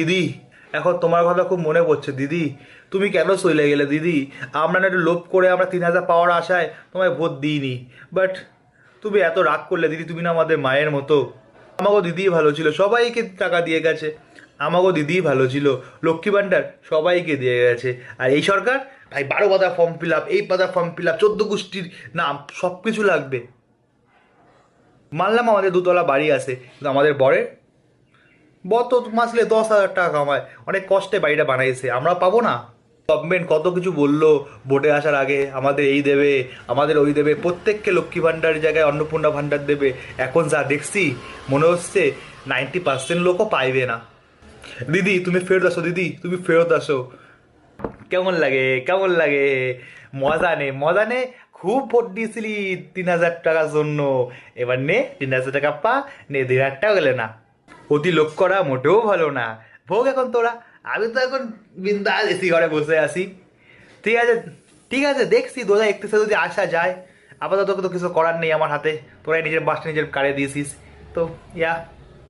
দিদি, এখন তোমার কথা খুব মনে পড়ছে দিদি। তুমি কেন চলে গেলে দিদি? আমরা না একটু লোভ করে আমরা 3,000 পাওয়ার আশায় তোমায় ভোট দিইনি। বাট তুমি এত রাগ করলে দিদি, তুমি না আমাদের মায়ের মতো। আমাকেও দিদিই ভালো ছিল, সবাইকে টাকা দিয়ে গেছে। আমাকেও দিদিই ভালো ছিল। লক্ষ্মী ভাণ্ডার সবাইকে দিয়ে গেছে। আর এই সরকার, ভাই 12 পাতা ফর্ম ফিল আপ, এই পাতা ফর্ম ফিল আপ, 14 গোষ্ঠীর নাম, সব কিছু লাগবে। মানলাম আমাদের 2 তলা বাড়ি আছে, কিন্তু আমাদের বরের গত মাসলে 10,000 টাকা কামায়, অনেক কষ্টে বাড়িটা বানাইছে, আমরা পাবো না? গভর্নমেন্ট কত কিছু বললো ভোটে আসার আগে, আমাদের এই দেবে, আমাদের ওই দেবে, প্রত্যেককে লক্ষ্মী ভাণ্ডারের জায়গায় অন্নপূর্ণা ভাণ্ডার দেবে। এখন যা দেখছি মনে হচ্ছে 90% লোকও পাইবে না। দিদি তুমি ফেরত আসো, দিদি তুমি ফেরত আসো। কেমন লাগে, কেমন লাগে? মজা নে, মজা নে। খুব ভোট দিয়েছিলি 3,000 টাকার জন্য। এবার নে 3,000 টাকা পা, নে 2,500 গেলে না। অতি লোক করা মোটেও ভালো না। ভোগ এখন তোরা। আমি তো এখন বিন্দাস এসি ঘরে বসে আছি। ঠিক আছে, ঠিক আছে, দেখছি 2031-এ যদি আসা যায়। আপাতত তো কিছু করার নেই আমার হাতে। তোরাই নিজের বাসটা নিজের কারে দিয়েছিস। তো ইয়া